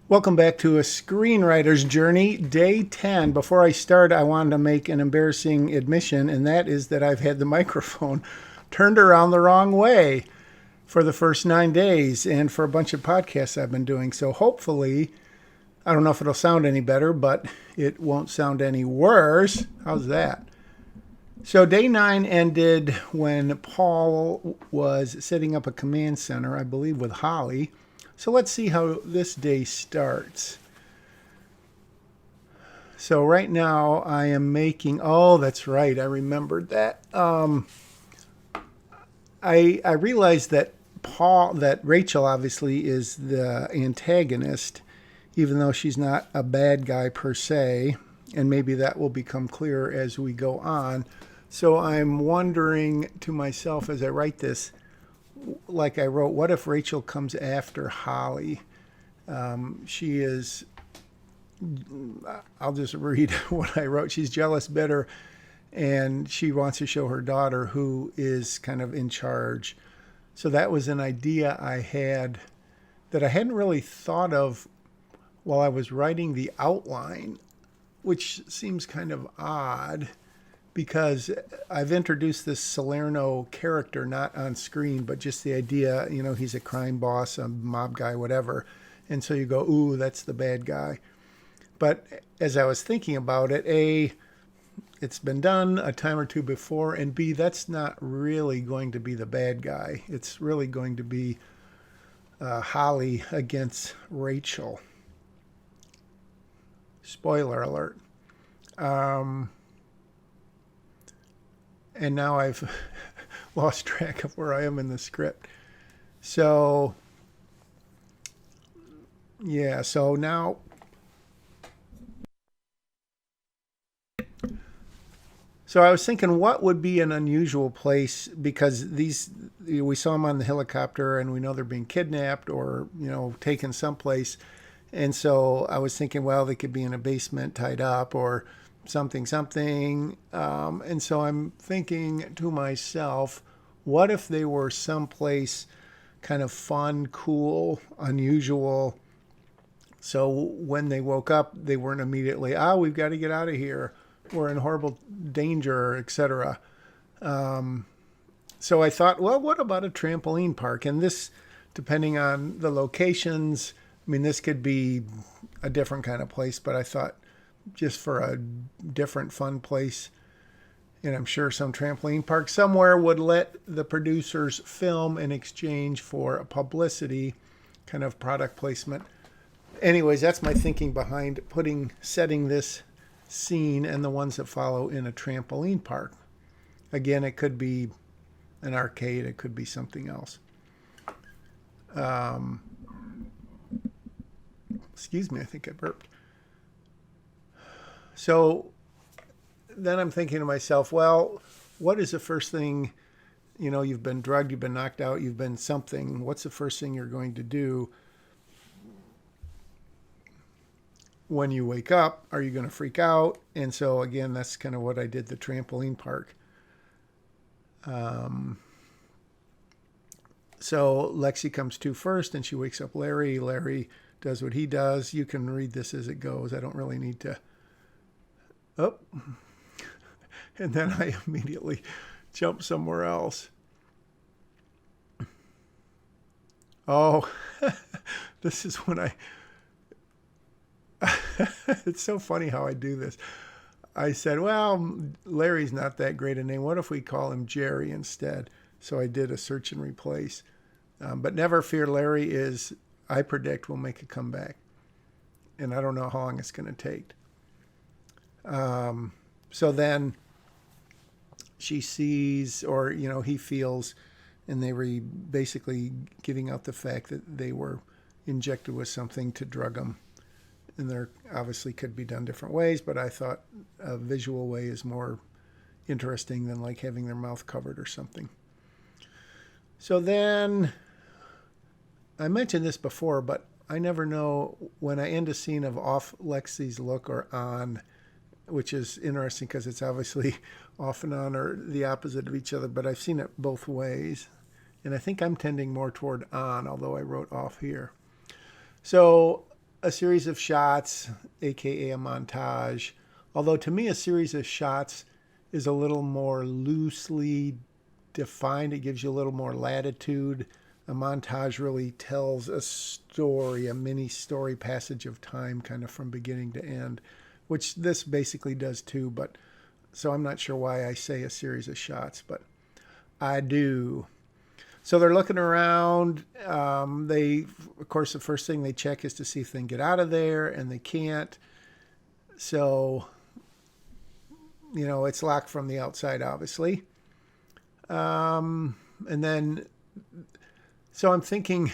Welcome back to A Screenwriter's Journey, Day 10. Before I start, I wanted to make an embarrassing admission, and that is that I've had the microphone turned around the wrong way for the first 9 days and for a bunch of podcasts I've been doing. So hopefully, I don't know if it'll sound any better, but it won't sound any worse. How's that? So day 9 ended when Paul was setting up a command center, I believe, with Holly. So let's see how this day starts. So right now I am making, oh, that's right, I remembered that. I realized that Rachel obviously is the antagonist, even though she's not a bad guy per se, and maybe that will become clearer as we go on. So I'm wondering to myself as I write this, like I wrote, what if Rachel comes after Holly? She is, I'll just read what I wrote. She's jealous, bitter, and she wants to show her daughter who is kind of in charge. So that was an idea I had that I hadn't really thought of while I was writing the outline, which seems kind of odd because I've introduced this Salerno character not on screen, but just the idea, he's a crime boss, a mob guy, whatever. And so you go, ooh, that's the bad guy. But as I was thinking about it, A, it's been done a time or two before, and B, that's not really going to be the bad guy. It's really going to be Holly against Rachel. Spoiler alert. And now I've lost track of where I am in the script. So, yeah, so now. So I was thinking, what would be an unusual place? Because we saw them on the helicopter and we know they're being kidnapped or, taken someplace. And so I was thinking, well, they could be in a basement tied up or something. And so I'm thinking to myself, what if they were someplace kind of fun, cool, unusual? So when they woke up, they weren't immediately, we've got to get out of here. We're in horrible danger, etc. So I thought, well, what about a trampoline park? And this, depending on the locations, this could be a different kind of place, but I thought just for a different fun place, and I'm sure some trampoline park somewhere would let the producers film in exchange for a publicity kind of product placement. Anyways, that's my thinking behind setting this scene and the ones that follow in a trampoline park. Again, it could be an arcade, it could be something else. Excuse me, I think I burped. So then I'm thinking to myself, well, what is the first thing, you've been drugged, you've been knocked out, you've been something. What's the first thing you're going to do when you wake up? Are you going to freak out? And so again, that's kind of what I did, the trampoline park. So Lexi comes to first and she wakes up Larry. Larry does what he does. You can read this as it goes. I don't really need to. Oh. And then I immediately jump somewhere else. Oh, this is when it's so funny how I do this. I said, well, Larry's not that great a name. What if we call him Jerry instead? So I did a search and replace. But never fear, Larry I predict, will make a comeback. And I don't know how long it's going to take. So then she sees, or, he feels, and they were basically giving out the fact that they were injected with something to drug him. And there obviously could be done different ways, but I thought a visual way is more interesting than like having their mouth covered or something. So then, I mentioned this before, but I never know when I end a scene of off Lexi's look or on, which is interesting because it's obviously off and on or the opposite of each other, but I've seen it both ways. And I think I'm tending more toward on, although I wrote off here. So a series of shots, aka a montage. Although to me, a series of shots is a little more loosely defined. It gives you a little more latitude. A montage really tells a story, a mini story passage of time, kind of from beginning to end, which this basically does too. But so I'm not sure why I say a series of shots, but I do. So they're looking around. Of course, the first thing they check is to see if they can get out of there, and they can't. So, it's locked from the outside, obviously. And then, so I'm thinking,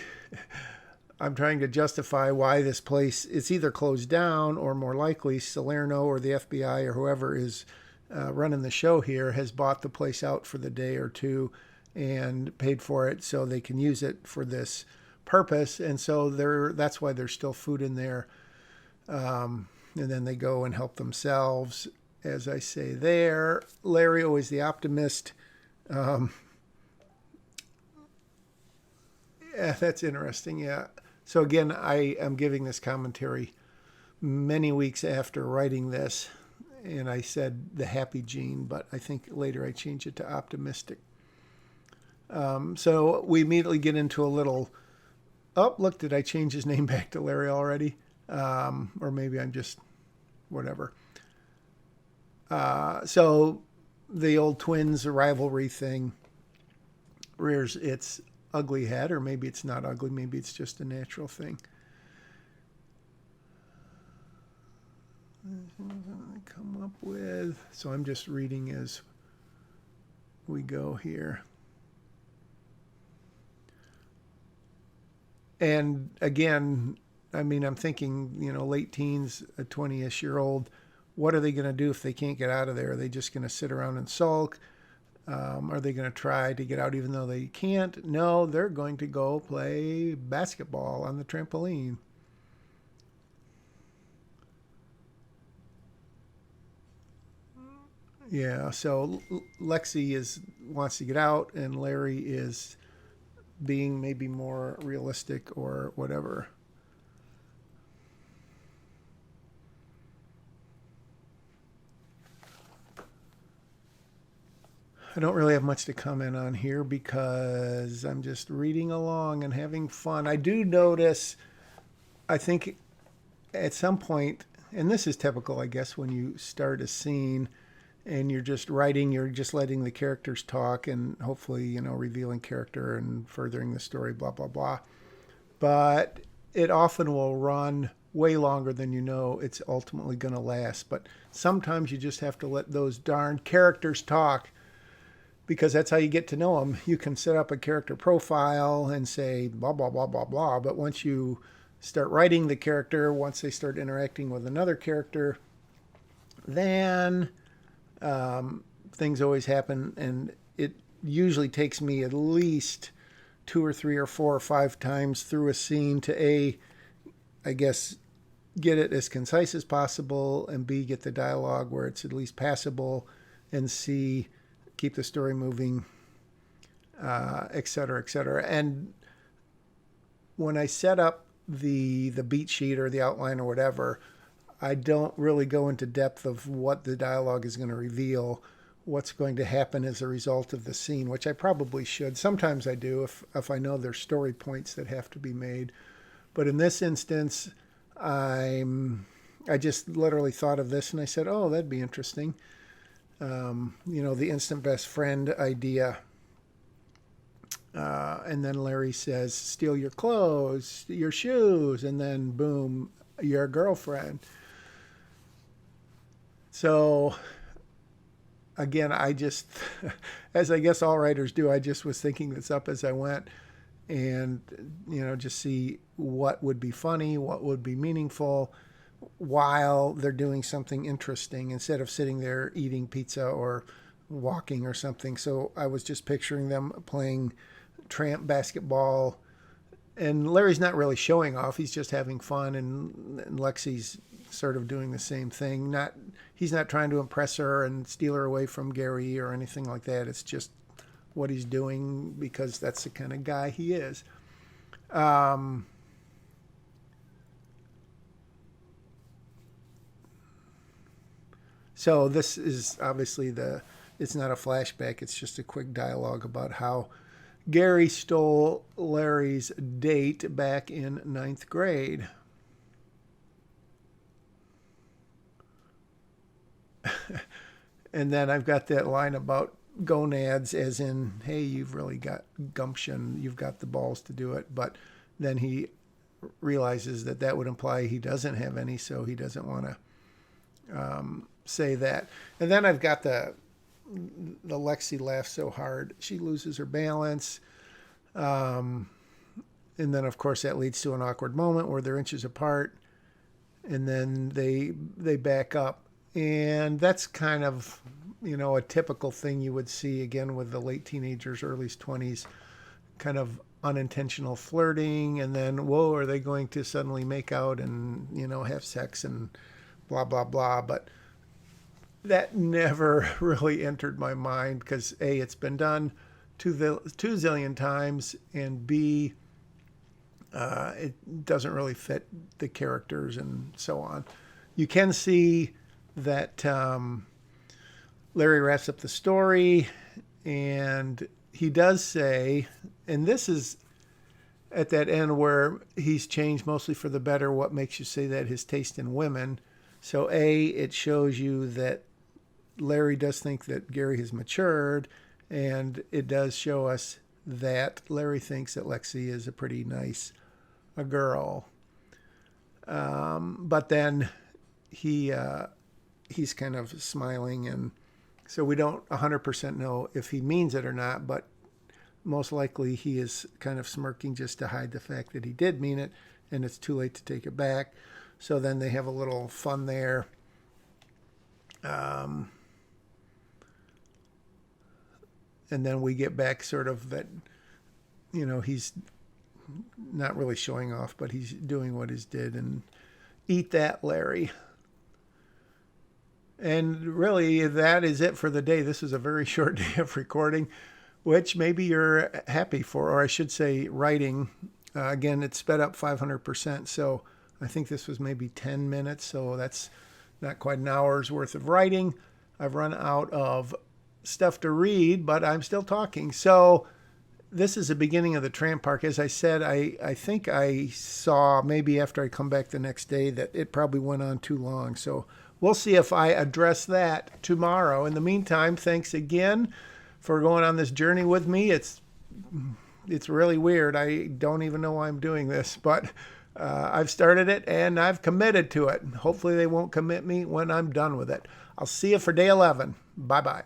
I'm trying to justify why this place is either closed down, or more likely Salerno or the FBI or whoever is running the show here has bought the place out for the day or two and paid for it so they can use it for this purpose. And so that's why there's still food in there. And then they go and help themselves, as I say there. Larry, always the optimist. Yeah, that's interesting. Yeah. So again, I am giving this commentary many weeks after writing this, and I said the happy gene, but I think later I changed it to optimistic. So we immediately get into a little, oh, look, did I change his name back to Larry already? Or maybe I'm just, whatever. So the old twins rivalry thing rears its ugly head, or maybe it's not ugly, maybe it's just a natural thing. Come up with, so I'm just reading as we go here. And again, I mean, I'm thinking, late teens, a 20-ish year old, what are they going to do if they can't get out of there? Are they just going to sit around and sulk? Are they going to try to get out even though they can't? No, they're going to go play basketball on the trampoline. Yeah, so Lexi wants to get out, and Larry is being maybe more realistic or whatever. I don't really have much to comment on here because I'm just reading along and having fun. I do notice, I think at some point, and this is typical, I guess, when you start a scene and you're just writing, you're just letting the characters talk and hopefully, revealing character and furthering the story, blah, blah, blah. But it often will run way longer than it's ultimately going to last. But sometimes you just have to let those darn characters talk, because that's how you get to know them. You can set up a character profile and say blah, blah, blah, blah, blah. But once you start writing the character, once they start interacting with another character, then things always happen. And it usually takes me at least 2 or 3 or 4 or 5 times through a scene to I guess, get it as concise as possible, and B, get the dialogue where it's at least passable, and C, keep the story moving, et cetera, et cetera. And when I set up the beat sheet or the outline or whatever, I don't really go into depth of what the dialogue is going to reveal, what's going to happen as a result of the scene, which I probably should. Sometimes I do if I know there's story points that have to be made. But in this instance, I just literally thought of this and I said, oh, that'd be interesting. The instant best friend idea. And then Larry says, steal your clothes, your shoes, and then boom, your girlfriend. So again, I just, as I guess all writers do, I just was thinking this up as I went, and, just see what would be funny, what would be meaningful, while they're doing something interesting instead of sitting there eating pizza or walking or something. So I was just picturing them playing tramp basketball, and Larry's not really showing off. He's just having fun, and Lexi's sort of doing the same thing. He's not trying to impress her and steal her away from Gary or anything like that. It's just what he's doing because that's the kind of guy he is. So this is obviously it's not a flashback. It's just a quick dialogue about how Gary stole Larry's date back in ninth grade. And then I've got that line about gonads, as in, hey, you've really got gumption. You've got the balls to do it. But then he realizes that would imply he doesn't have any, so he doesn't want to say that. And then I've got the Lexi laughs so hard she loses her balance, and then of course that leads to an awkward moment where they're inches apart, and then they back up, and that's kind of a typical thing you would see again with the late teenagers, early 20s, kind of unintentional flirting, and then whoa, are they going to suddenly make out and have sex and blah blah blah. But that never really entered my mind because A, it's been done two zillion times, and B, it doesn't really fit the characters and so on. You can see that Larry wraps up the story, and he does say, and this is at that end where he's changed mostly for the better. What makes you say that? His taste in women. So A, it shows you that Larry does think that Gary has matured, and it does show us that Larry thinks that Lexi is a pretty nice girl. But then he's kind of smiling, and so we don't 100% know if he means it or not, but most likely he is kind of smirking just to hide the fact that he did mean it, and it's too late to take it back. So then they have a little fun there. And then we get back sort of that, he's not really showing off, but he's doing what he's did, and eat that, Larry. And really, that is it for the day. This was a very short day of recording, which maybe you're happy for, or I should say writing. Again, it's sped up 500%, so I think this was maybe 10 minutes, so that's not quite an hour's worth of writing. I've run out of stuff to read, but I'm still talking. So this is the beginning of the tram park. As I said, I think I saw maybe after I come back the next day that it probably went on too long. So we'll see if I address that tomorrow. In the meantime, thanks again for going on this journey with me. It's really weird. I don't even know why I'm doing this, but I've started it and I've committed to it. Hopefully they won't commit me when I'm done with it. I'll see you for day 11. Bye-bye.